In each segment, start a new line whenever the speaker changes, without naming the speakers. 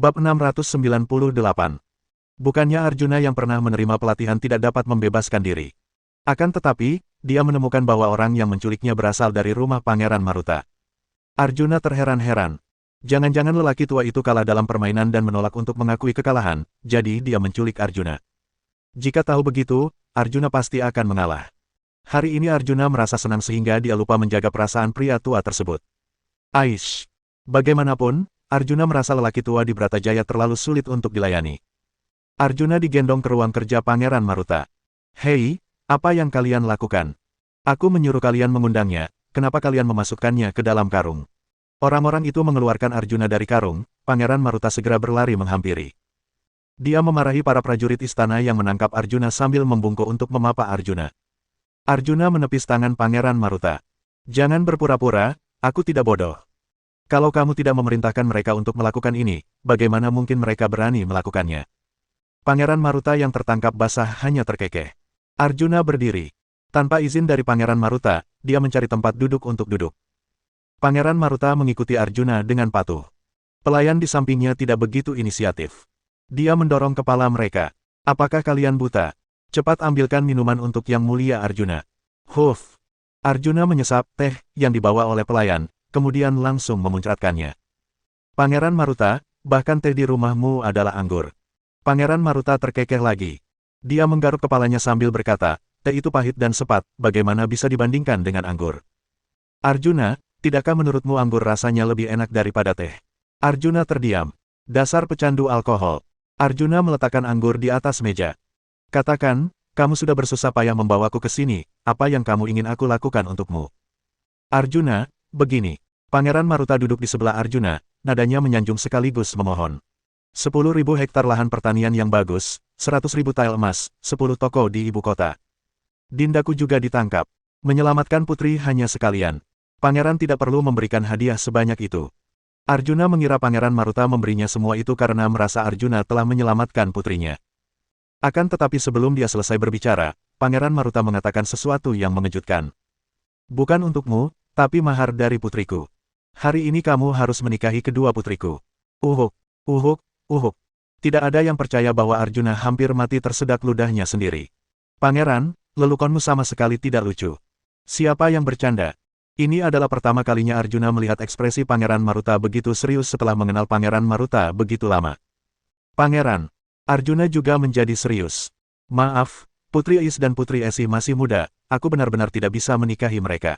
Bab 698. Bukannya Arjuna yang pernah menerima pelatihan tidak dapat membebaskan diri. Akan tetapi, dia menemukan bahwa orang yang menculiknya berasal dari rumah Pangeran Maruta. Arjuna terheran-heran. Jangan-jangan lelaki tua itu kalah dalam permainan dan menolak untuk mengakui kekalahan, jadi dia menculik Arjuna. Jika tahu begitu, Arjuna pasti akan mengalah. Hari ini Arjuna merasa senang sehingga dia lupa menjaga perasaan pria tua tersebut. Aish. Bagaimanapun, Arjuna merasa lelaki tua di Bratajaya terlalu sulit untuk dilayani. Arjuna digendong ke ruang kerja Pangeran Maruta. Hei, apa yang kalian lakukan? Aku menyuruh kalian mengundangnya, kenapa kalian memasukkannya ke dalam karung? Orang-orang itu mengeluarkan Arjuna dari karung, Pangeran Maruta segera berlari menghampiri. Dia memarahi para prajurit istana yang menangkap Arjuna sambil membungkuk untuk memapa Arjuna. Arjuna menepis tangan Pangeran Maruta. Jangan berpura-pura, aku tidak bodoh. Kalau kamu tidak memerintahkan mereka untuk melakukan ini, bagaimana mungkin mereka berani melakukannya? Pangeran Maruta yang tertangkap basah hanya terkekeh. Arjuna berdiri. Tanpa izin dari Pangeran Maruta, dia mencari tempat duduk untuk duduk. Pangeran Maruta mengikuti Arjuna dengan patuh. Pelayan di sampingnya tidak begitu inisiatif. Dia mendorong kepala mereka. Apakah kalian buta? Cepat ambilkan minuman untuk Yang Mulia Arjuna. Huff. Arjuna menyesap teh yang dibawa oleh pelayan, kemudian langsung memuncratkannya. Pangeran Maruta, bahkan teh di rumahmu adalah anggur. Pangeran Maruta terkekeh lagi. Dia menggaruk kepalanya sambil berkata, teh itu pahit dan sepat, bagaimana bisa dibandingkan dengan anggur? Arjuna, tidakkah menurutmu anggur rasanya lebih enak daripada teh? Arjuna terdiam. Dasar pecandu alkohol. Arjuna meletakkan anggur di atas meja. Katakan, kamu sudah bersusah payah membawaku ke sini, apa yang kamu ingin aku lakukan untukmu? Arjuna, begini. Pangeran Maruta duduk di sebelah Arjuna, nadanya menyanjung sekaligus memohon. 10.000 hektar lahan pertanian yang bagus, 100.000 tael emas, 10 toko di ibu kota. Dindaku juga ditangkap. Menyelamatkan putri hanya sekalian. Pangeran tidak perlu memberikan hadiah sebanyak itu. Arjuna mengira Pangeran Maruta memberinya semua itu karena merasa Arjuna telah menyelamatkan putrinya. Akan tetapi sebelum dia selesai berbicara, Pangeran Maruta mengatakan sesuatu yang mengejutkan. Bukan untukmu, tapi mahar dari putriku. Hari ini kamu harus menikahi kedua putriku. Uhuk, uhuk, uhuk. Tidak ada yang percaya bahwa Arjuna hampir mati tersedak ludahnya sendiri. Pangeran, lelukonmu sama sekali tidak lucu. Siapa yang bercanda? Ini adalah pertama kalinya Arjuna melihat ekspresi Pangeran Maruta begitu serius setelah mengenal Pangeran Maruta begitu lama. Pangeran, Arjuna juga menjadi serius. Maaf, Putri Ais dan Putri Esih masih muda, aku benar-benar tidak bisa menikahi mereka.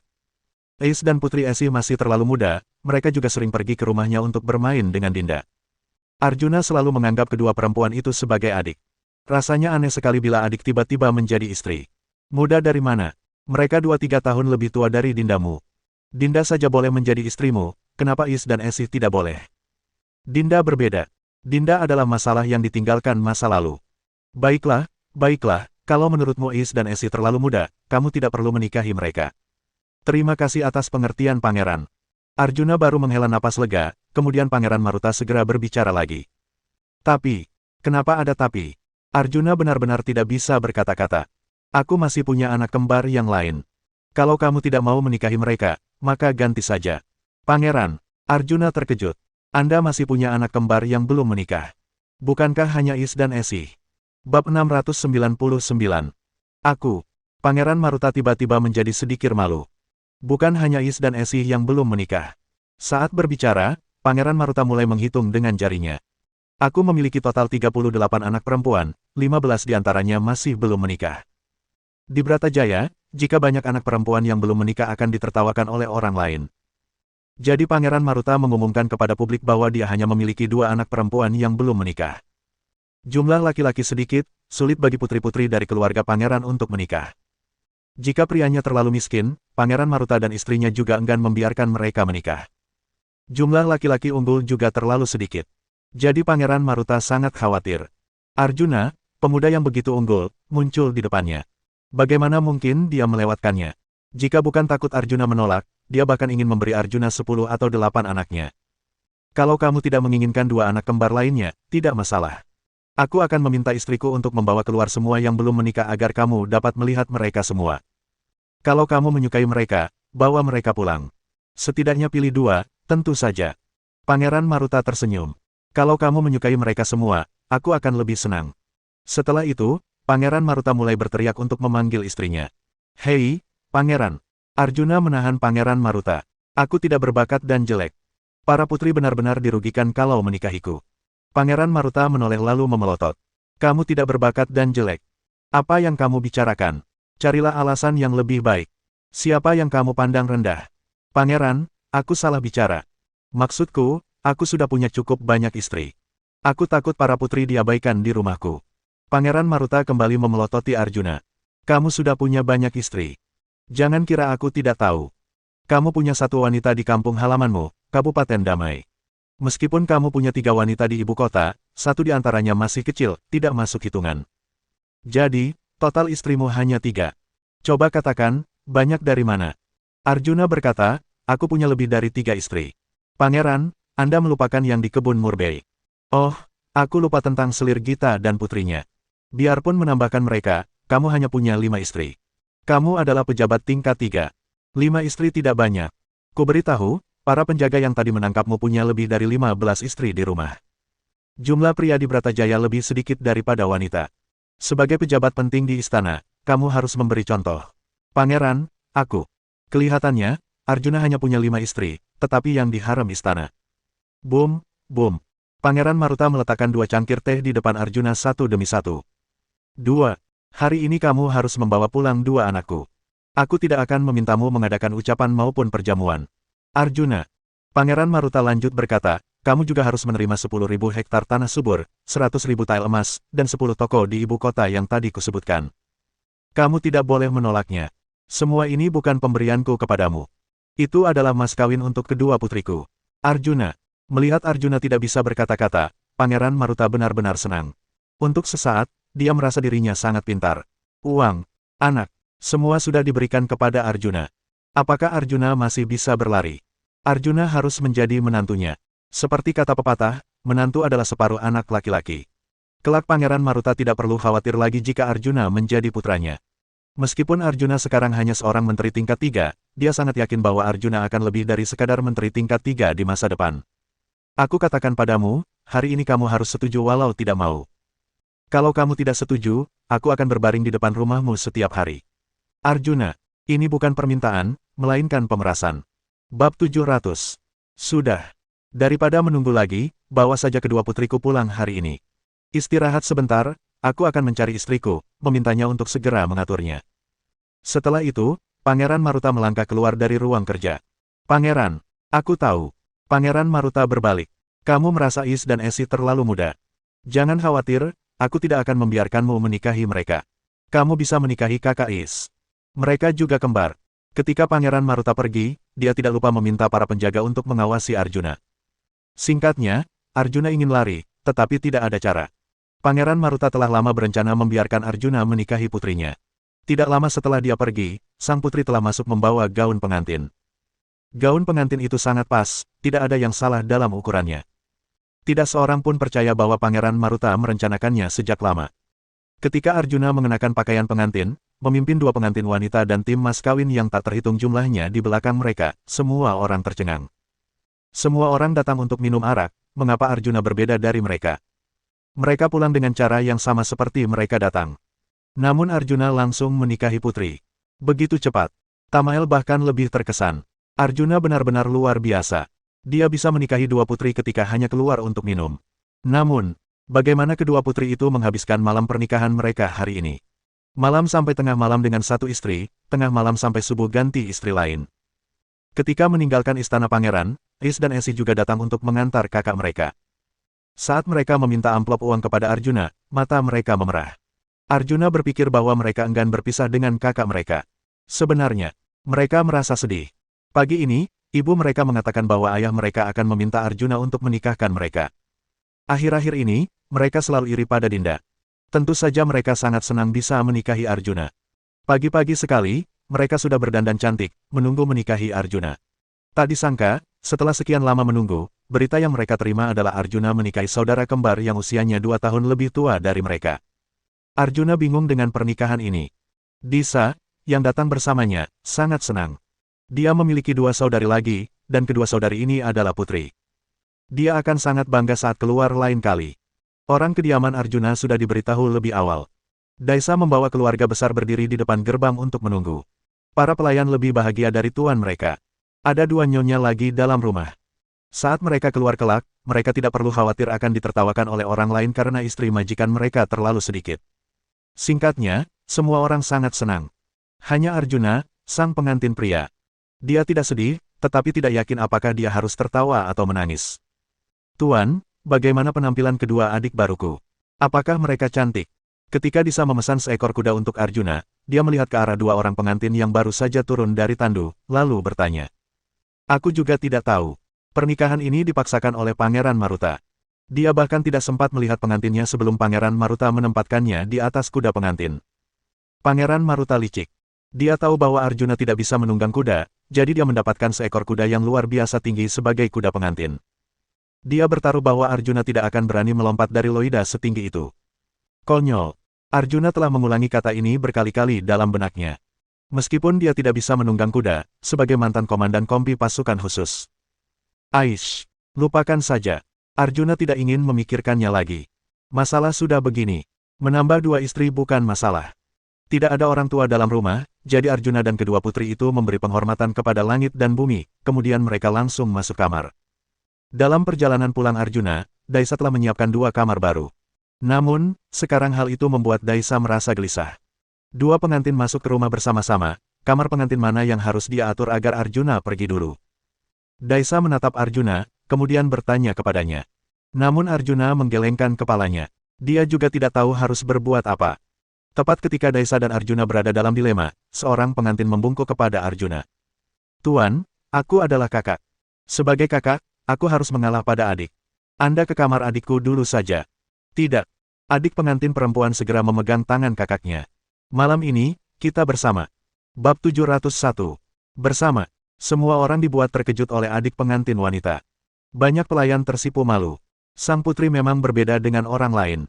Ais dan Putri Esih masih terlalu muda, mereka juga sering pergi ke rumahnya untuk bermain dengan Dinda. Arjuna selalu menganggap kedua perempuan itu sebagai adik. Rasanya aneh sekali bila adik tiba-tiba menjadi istri. Muda dari mana? Mereka 2-3 tahun lebih tua dari Dindamu. Dinda saja boleh menjadi istrimu, kenapa Ais dan Esih tidak boleh? Dinda berbeda. Dinda adalah masalah yang ditinggalkan masa lalu. Baiklah, baiklah, kalau menurutmu Ais dan Esih terlalu muda, kamu tidak perlu menikahi mereka. Terima kasih atas pengertian Pangeran. Arjuna baru menghela napas lega, kemudian Pangeran Maruta segera berbicara lagi. Tapi, kenapa ada tapi? Arjuna benar-benar tidak bisa berkata-kata. Aku masih punya anak kembar yang lain. Kalau kamu tidak mau menikahi mereka, maka ganti saja. Pangeran, Arjuna terkejut. Anda masih punya anak kembar yang belum menikah. Bukankah hanya Ais dan Esih? Bab 699. Aku. Pangeran Maruta tiba-tiba menjadi sedikit malu. Bukan hanya Ais dan Esih yang belum menikah. Saat berbicara, Pangeran Maruta mulai menghitung dengan jarinya. Aku memiliki total 38 anak perempuan, 15 diantaranya masih belum menikah. Di Bratajaya, jika banyak anak perempuan yang belum menikah akan ditertawakan oleh orang lain. Jadi Pangeran Maruta mengumumkan kepada publik bahwa dia hanya memiliki 2 anak perempuan yang belum menikah. Jumlah laki-laki sedikit, sulit bagi putri-putri dari keluarga pangeran untuk menikah. Jika prianya terlalu miskin, Pangeran Maruta dan istrinya juga enggan membiarkan mereka menikah. Jumlah laki-laki unggul juga terlalu sedikit. Jadi Pangeran Maruta sangat khawatir. Arjuna, pemuda yang begitu unggul, muncul di depannya. Bagaimana mungkin dia melewatkannya? Jika bukan takut Arjuna menolak, dia bahkan ingin memberi Arjuna 10 atau 8 anaknya. Kalau kamu tidak menginginkan 2 anak kembar lainnya, tidak masalah. Aku akan meminta istriku untuk membawa keluar semua yang belum menikah agar kamu dapat melihat mereka semua. Kalau kamu menyukai mereka, bawa mereka pulang. Setidaknya pilih 2, tentu saja. Pangeran Maruta tersenyum. Kalau kamu menyukai mereka semua, aku akan lebih senang. Setelah itu, Pangeran Maruta mulai berteriak untuk memanggil istrinya. Hei, Pangeran. Arjuna menahan Pangeran Maruta. Aku tidak berbakat dan jelek. Para putri benar-benar dirugikan kalau menikahiku. Pangeran Maruta menoleh lalu memelotot. Kamu tidak berbakat dan jelek. Apa yang kamu bicarakan? Carilah alasan yang lebih baik. Siapa yang kamu pandang rendah? Pangeran, aku salah bicara. Maksudku, aku sudah punya cukup banyak istri. Aku takut para putri diabaikan di rumahku. Pangeran Maruta kembali memelototi Arjuna. Kamu sudah punya banyak istri. Jangan kira aku tidak tahu. Kamu punya satu wanita di kampung halamanmu, Kabupaten Damai. Meskipun kamu punya 3 wanita di ibu kota, 1 di antaranya masih kecil, tidak masuk hitungan. Jadi, total istrimu hanya 3. Coba katakan, banyak dari mana? Arjuna berkata, aku punya lebih dari 3 istri. Pangeran, Anda melupakan yang di kebun Murbei. Oh, aku lupa tentang selir Gita dan putrinya. Biarpun menambahkan mereka, kamu hanya punya 5 istri. Kamu adalah pejabat tingkat 3. 5 istri tidak banyak. Kuberitahu, para penjaga yang tadi menangkapmu punya lebih dari 15 istri di rumah. Jumlah pria di Bratajaya lebih sedikit daripada wanita. Sebagai pejabat penting di istana, kamu harus memberi contoh. Pangeran, aku. Kelihatannya, Arjuna hanya punya 5 istri, tetapi yang di harem istana. Boom, boom. Pangeran Maruta meletakkan 2 cangkir teh di depan Arjuna satu demi satu. 2. Hari ini kamu harus membawa pulang 2 anakku. Aku tidak akan memintamu mengadakan ucapan maupun perjamuan. Arjuna. Pangeran Maruta lanjut berkata, kamu juga harus menerima 10.000 hektar tanah subur, 100.000 tael emas, dan 10 toko di ibu kota yang tadi kusebutkan. Kamu tidak boleh menolaknya. Semua ini bukan pemberianku kepadamu. Itu adalah mas kawin untuk kedua putriku. Arjuna. Melihat Arjuna tidak bisa berkata-kata, Pangeran Maruta benar-benar senang. Untuk sesaat, dia merasa dirinya sangat pintar. Uang, anak, semua sudah diberikan kepada Arjuna. Apakah Arjuna masih bisa berlari? Arjuna harus menjadi menantunya. Seperti kata pepatah, menantu adalah separuh anak laki-laki. Kelak Pangeran Maruta tidak perlu khawatir lagi jika Arjuna menjadi putranya. Meskipun Arjuna sekarang hanya seorang menteri tingkat 3, dia sangat yakin bahwa Arjuna akan lebih dari sekadar menteri tingkat 3 di masa depan. Aku katakan padamu, hari ini kamu harus setuju walau tidak mau. Kalau kamu tidak setuju, aku akan berbaring di depan rumahmu setiap hari. Arjuna, ini bukan permintaan, melainkan pemerasan. Bab 700. Sudah. Daripada menunggu lagi, bawa saja kedua putriku pulang hari ini. Istirahat sebentar, aku akan mencari istriku, memintanya untuk segera mengaturnya. Setelah itu, Pangeran Maruta melangkah keluar dari ruang kerja. Pangeran, aku tahu. Pangeran Maruta berbalik. Kamu merasa Is dan Esi terlalu muda. Jangan khawatir, aku tidak akan membiarkanmu menikahi mereka. Kamu bisa menikahi kakak Is. Mereka juga kembar. Ketika Pangeran Maruta pergi, dia tidak lupa meminta para penjaga untuk mengawasi Arjuna. Singkatnya, Arjuna ingin lari, tetapi tidak ada cara. Pangeran Maruta telah lama berencana membiarkan Arjuna menikahi putrinya. Tidak lama setelah dia pergi, sang putri telah masuk membawa gaun pengantin. Gaun pengantin itu sangat pas, tidak ada yang salah dalam ukurannya. Tidak seorang pun percaya bahwa Pangeran Maruta merencanakannya sejak lama. Ketika Arjuna mengenakan pakaian pengantin, memimpin 2 pengantin wanita dan tim mas kawin yang tak terhitung jumlahnya di belakang mereka, semua orang tercengang. Semua orang datang untuk minum arak, mengapa Arjuna berbeda dari mereka? Mereka pulang dengan cara yang sama seperti mereka datang. Namun Arjuna langsung menikahi putri. Begitu cepat. Tamael bahkan lebih terkesan. Arjuna benar-benar luar biasa. Dia bisa menikahi 2 putri ketika hanya keluar untuk minum. Namun, bagaimana kedua putri itu menghabiskan malam pernikahan mereka hari ini? Malam sampai tengah malam dengan satu istri, tengah malam sampai subuh ganti istri lain. Ketika meninggalkan istana pangeran, Is dan Esi juga datang untuk mengantar kakak mereka. Saat mereka meminta amplop uang kepada Arjuna, mata mereka memerah. Arjuna berpikir bahwa mereka enggan berpisah dengan kakak mereka. Sebenarnya, mereka merasa sedih. Pagi ini, ibu mereka mengatakan bahwa ayah mereka akan meminta Arjuna untuk menikahkan mereka. Akhir-akhir ini, mereka selalu iri pada Dinda. Tentu saja mereka sangat senang bisa menikahi Arjuna. Pagi-pagi sekali, mereka sudah berdandan cantik, menunggu menikahi Arjuna. Tak disangka, setelah sekian lama menunggu, berita yang mereka terima adalah Arjuna menikahi saudara kembar yang usianya 2 tahun lebih tua dari mereka. Arjuna bingung dengan pernikahan ini. Disa, yang datang bersamanya, sangat senang. Dia memiliki 2 saudari lagi, dan kedua saudari ini adalah putri. Dia akan sangat bangga saat keluar lain kali. Orang kediaman Arjuna sudah diberitahu lebih awal. Daisa membawa keluarga besar berdiri di depan gerbang untuk menunggu. Para pelayan lebih bahagia dari tuan mereka. Ada dua nyonya lagi dalam rumah. Saat mereka keluar kelak, mereka tidak perlu khawatir akan ditertawakan oleh orang lain karena istri majikan mereka terlalu sedikit. Singkatnya, semua orang sangat senang. Hanya Arjuna, sang pengantin pria. Dia tidak sedih, tetapi tidak yakin apakah dia harus tertawa atau menangis. Tuan, bagaimana penampilan kedua adik baruku? Apakah mereka cantik? Ketika Disa memesan seekor kuda untuk Arjuna, dia melihat ke arah dua orang pengantin yang baru saja turun dari tandu, lalu bertanya. Aku juga tidak tahu. Pernikahan ini dipaksakan oleh Pangeran Maruta. Dia bahkan tidak sempat melihat pengantinnya sebelum Pangeran Maruta menempatkannya di atas kuda pengantin. Pangeran Maruta licik. Dia tahu bahwa Arjuna tidak bisa menunggang kuda, jadi dia mendapatkan seekor kuda yang luar biasa tinggi sebagai kuda pengantin. Dia bertaruh bahwa Arjuna tidak akan berani melompat dari Loida setinggi itu. Konyol. Arjuna telah mengulangi kata ini berkali-kali dalam benaknya. Meskipun dia tidak bisa menunggang kuda, sebagai mantan komandan kompi pasukan khusus. Aish, lupakan saja. Arjuna tidak ingin memikirkannya lagi. Masalah sudah begini. Menambah dua istri bukan masalah. Tidak ada orang tua dalam rumah, jadi Arjuna dan kedua putri itu memberi penghormatan kepada langit dan bumi, kemudian mereka langsung masuk kamar. Dalam perjalanan pulang Arjuna, Daisa telah menyiapkan dua kamar baru. Namun, sekarang hal itu membuat Daisa merasa gelisah. Dua pengantin masuk ke rumah bersama-sama, kamar pengantin mana yang harus dia atur agar Arjuna pergi dulu. Daisa menatap Arjuna, kemudian bertanya kepadanya. Namun Arjuna menggelengkan kepalanya. Dia juga tidak tahu harus berbuat apa. Tepat ketika Daisa dan Arjuna berada dalam dilema, seorang pengantin membungkuk kepada Arjuna. Tuan, aku adalah kakak. Sebagai kakak, aku harus mengalah pada adik. Anda ke kamar adikku dulu saja. Tidak. Adik pengantin perempuan segera memegang tangan kakaknya. Malam ini, kita bersama. Bab 701. Bersama. Semua orang dibuat terkejut oleh adik pengantin wanita. Banyak pelayan tersipu malu. Sang putri memang berbeda dengan orang lain.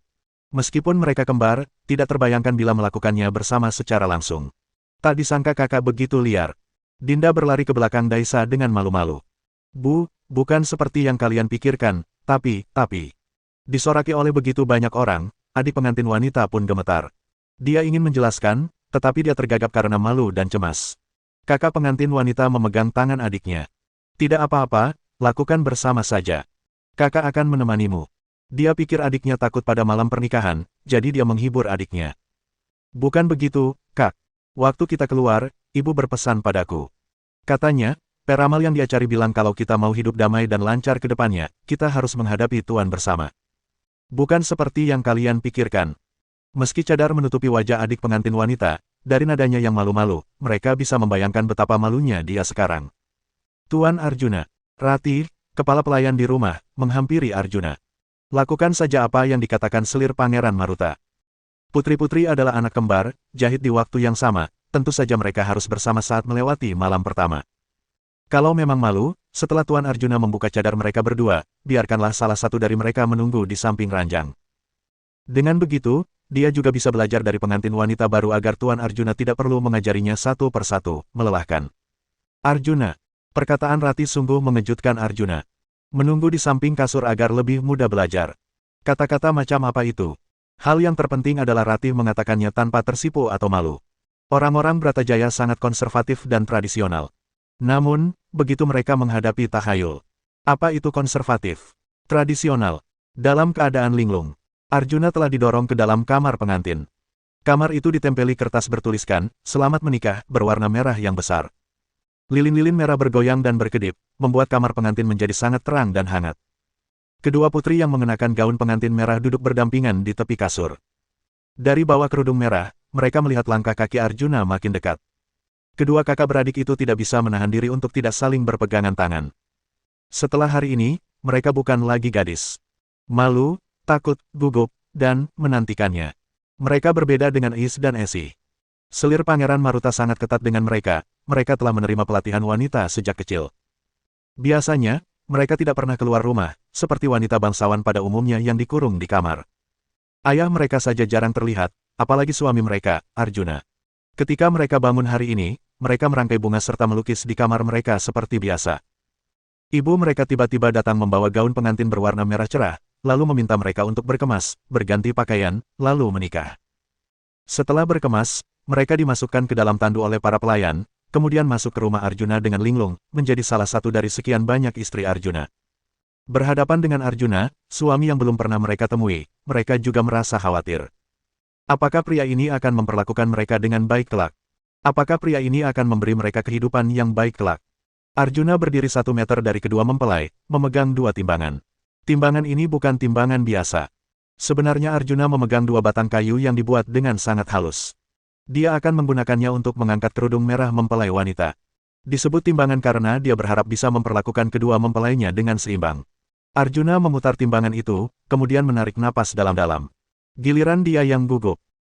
Meskipun mereka kembar, tidak terbayangkan bila melakukannya bersama secara langsung. Tak disangka kakak begitu liar. Dinda berlari ke belakang Daisa dengan malu-malu. Bu, bukan seperti yang kalian pikirkan, tapi. Disoraki oleh begitu banyak orang, adik pengantin wanita pun gemetar. Dia ingin menjelaskan, tetapi dia tergagap karena malu dan cemas. Kakak pengantin wanita memegang tangan adiknya. Tidak apa-apa, lakukan bersama saja. Kakak akan menemanimu. Dia pikir adiknya takut pada malam pernikahan, jadi dia menghibur adiknya. Bukan begitu, Kak. Waktu kita keluar, ibu berpesan padaku. Katanya, peramal yang dia cari bilang kalau kita mau hidup damai dan lancar ke depannya, kita harus menghadapi Tuan bersama. Bukan seperti yang kalian pikirkan. Meski cadar menutupi wajah adik pengantin wanita, dari nadanya yang malu-malu, mereka bisa membayangkan betapa malunya dia sekarang. Tuan Arjuna. Rati, kepala pelayan di rumah, menghampiri Arjuna. Lakukan saja apa yang dikatakan selir Pangeran Maruta. Putri-putri adalah anak kembar, jahit di waktu yang sama, tentu saja mereka harus bersama saat melewati malam pertama. Kalau memang malu, setelah Tuan Arjuna membuka cadar mereka berdua, biarkanlah salah satu dari mereka menunggu di samping ranjang. Dengan begitu, dia juga bisa belajar dari pengantin wanita baru agar Tuan Arjuna tidak perlu mengajarinya satu persatu, melelahkan. Arjuna. Perkataan Rati sungguh mengejutkan Arjuna. Menunggu di samping kasur agar lebih mudah belajar. Kata-kata macam apa itu? Hal yang terpenting adalah Rati mengatakannya tanpa tersipu atau malu. Orang-orang Bratajaya sangat konservatif dan tradisional. Namun, begitu mereka menghadapi tahayul. Apa itu konservatif? Tradisional. Dalam keadaan linglung, Arjuna telah didorong ke dalam kamar pengantin. Kamar itu ditempeli kertas bertuliskan, "Selamat menikah," berwarna merah yang besar. Lilin-lilin merah bergoyang dan berkedip, membuat kamar pengantin menjadi sangat terang dan hangat. Kedua putri yang mengenakan gaun pengantin merah duduk berdampingan di tepi kasur. Dari bawah kerudung merah, mereka melihat langkah kaki Arjuna makin dekat. Kedua kakak beradik itu tidak bisa menahan diri untuk tidak saling berpegangan tangan. Setelah hari ini, mereka bukan lagi gadis. Malu, takut, gugup, dan menantikannya. Mereka berbeda dengan Is dan Esi. Selir Pangeran Maruta sangat ketat dengan mereka telah menerima pelatihan wanita sejak kecil. Biasanya, mereka tidak pernah keluar rumah, seperti wanita bangsawan pada umumnya yang dikurung di kamar. Ayah mereka saja jarang terlihat, apalagi suami mereka, Arjuna. Ketika mereka bangun hari ini, mereka merangkai bunga serta melukis di kamar mereka seperti biasa. Ibu mereka tiba-tiba datang membawa gaun pengantin berwarna merah cerah, lalu meminta mereka untuk berkemas, berganti pakaian, lalu menikah. Setelah berkemas, mereka dimasukkan ke dalam tandu oleh para pelayan, kemudian masuk ke rumah Arjuna dengan linglung, menjadi salah satu dari sekian banyak istri Arjuna. Berhadapan dengan Arjuna, suami yang belum pernah mereka temui, mereka juga merasa khawatir. Apakah pria ini akan memperlakukan mereka dengan baik kelak? Apakah pria ini akan memberi mereka kehidupan yang baik kelak? Arjuna berdiri 1 meter dari kedua mempelai, memegang 2 timbangan. Timbangan ini bukan timbangan biasa. Sebenarnya Arjuna memegang 2 batang kayu yang dibuat dengan sangat halus. Dia akan menggunakannya untuk mengangkat kerudung merah mempelai wanita. Disebut timbangan karena dia berharap bisa memperlakukan kedua mempelainya dengan seimbang. Arjuna memutar timbangan itu, kemudian menarik napas dalam-dalam. Giliran dia yang gugup.